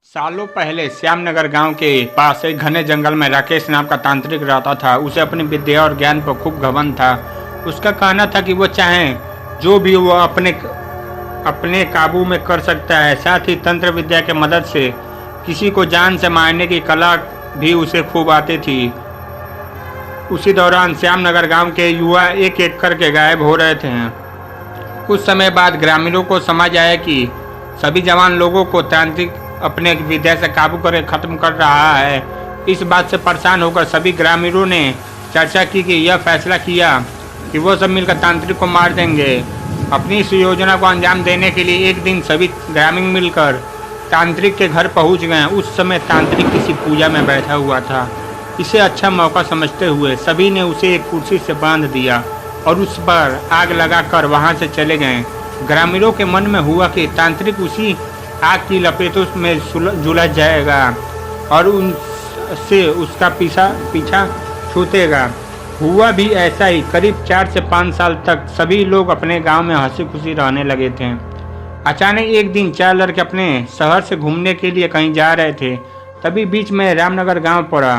सालों पहले श्यामनगर गांव के पास एक घने जंगल में राकेश नाम का तांत्रिक रहता था। उसे अपनी विद्या और ज्ञान पर खूब घमंड था। उसका कहना था कि वो चाहे जो भी वो अपने काबू में कर सकता है। साथ ही तंत्र विद्या के मदद से किसी को जान से मारने की कला भी उसे खूब आती थी। उसी दौरान श्यामनगर गांव के युवा एक एक करके गायब हो रहे थे। कुछ समय बाद ग्रामीणों को समझ आया कि सभी जवान लोगों को तांत्रिक अपने विद्या से काबू करके खत्म कर रहा है। इस बात से परेशान होकर सभी ग्रामीणों ने चर्चा की कि यह फैसला किया कि वो सब मिलकर तांत्रिक को मार देंगे। अपनी इस योजना को अंजाम देने के लिए एक दिन सभी ग्रामीण मिलकर तांत्रिक के घर पहुंच गए। उस समय तांत्रिक किसी पूजा में बैठा हुआ था। इसे अच्छा मौका समझते हुए सभी ने उसे एक कुर्सी से बांध दिया और उस पर आग लगाकर वहां से चले गए। ग्रामीणों के मन में हुआ कि तांत्रिक उसी आग की लपेटों में झुलस जाएगा और उनसे उसका पीछा छूटेगा। हुआ भी ऐसा ही। करीब 4 से 5 साल तक सभी लोग अपने गांव में हंसी खुशी रहने लगे थे। अचानक एक दिन 4 लड़के अपने शहर से घूमने के लिए कहीं जा रहे थे। तभी बीच में रामनगर गांव पड़ा।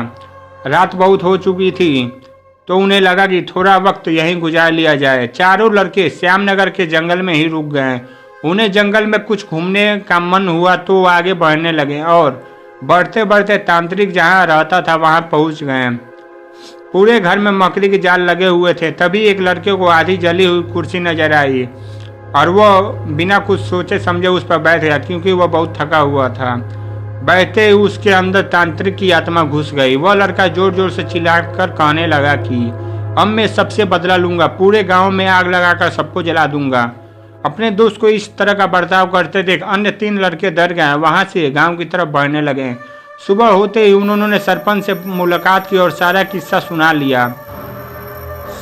रात बहुत हो चुकी थी तो उन्हें लगा कि थोड़ा वक्त यहीं गुजार लिया जाए। चारों लड़के श्यामनगर के जंगल में ही रुक गए। उन्हें जंगल में कुछ घूमने का मन हुआ तो आगे बढ़ने लगे और बढ़ते बढ़ते तांत्रिक जहां रहता था वहां पहुंच गए। पूरे घर में मकड़ी के जाल लगे हुए थे। तभी एक लड़के को आधी जली हुई कुर्सी नजर आई और वह बिना कुछ सोचे समझे उस पर बैठ गया, क्योंकि वह बहुत थका हुआ था। बैठते ही उसके अंदर तांत्रिक की आत्मा घुस गई। वह लड़का जोर जोर से चिल्लाकर कहने लगा कि अब मैं सबसे बदला लूंगा, पूरे गांव में आग लगाकर सबको जला दूंगा। अपने दोस्त को इस तरह का बर्ताव करते देख अन्य 3 लड़के डर गए। वहां से गांव की तरफ बढ़ने लगे। सुबह होते ही उन्होंने सरपंच से मुलाकात की और सारा किस्सा सुना लिया।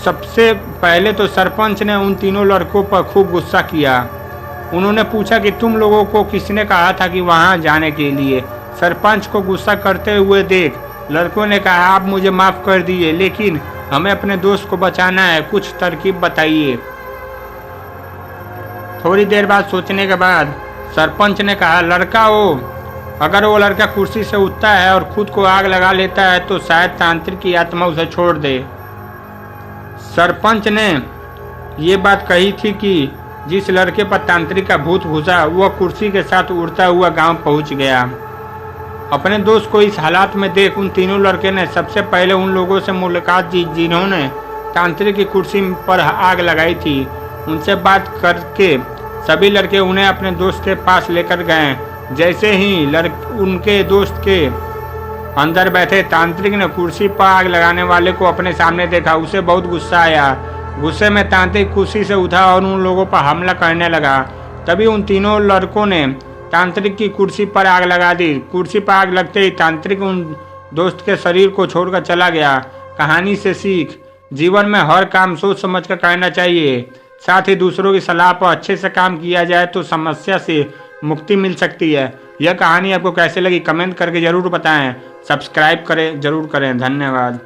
सबसे पहले तो सरपंच ने उन तीनों लड़कों पर खूब गुस्सा किया। उन्होंने पूछा कि तुम लोगों को किसने कहा था कि वहां जाने के लिए। सरपंच को गुस्सा करते हुए देख लड़कों ने कहा, आप मुझे माफ कर दिए, लेकिन हमें अपने दोस्त को बचाना है, कुछ तरकीब बताइए। थोड़ी देर बाद सोचने के बाद सरपंच ने कहा, लड़का हो, अगर वो लड़का कुर्सी से उठता है और खुद को आग लगा लेता है तो शायद तांत्रिक की आत्मा उसे छोड़ दे। सरपंच ने ये बात कही थी कि जिस लड़के पर तांत्रिक का भूत घुसा वह कुर्सी के साथ उड़ता हुआ गांव पहुंच गया। अपने दोस्त को इस हालात में देख उन तीनों लड़के ने सबसे पहले उन लोगों से मुलाकात की जिन्होंने तांत्रिक की कुर्सी पर आग लगाई थी। उनसे बात करके सभी लड़के उन्हें अपने दोस्त के पास लेकर गए। जैसे ही उनके दोस्त के अंदर बैठे तांत्रिक ने कुर्सी पर आग लगाने वाले को अपने सामने देखा। उसे बहुत गुस्सा आया। गुस्से में तांत्रिक कुर्सी से उठा और उन लोगों पर हमला करने लगा। तभी उन तीनों लड़कों ने तांत्रिक की कुर्सी पर आग लगा दी। कुर्सी पर आग लगते ही तांत्रिक उन दोस्त के शरीर को छोड़कर चला गया। कहानी से सीख, जीवन में हर काम सोच समझ कर करना चाहिए। साथ ही दूसरों की सलाह पर अच्छे से काम किया जाए तो समस्या से मुक्ति मिल सकती है। यह कहानी आपको कैसे लगी कमेंट करके जरूर बताएं। सब्सक्राइब करें जरूर करें। धन्यवाद।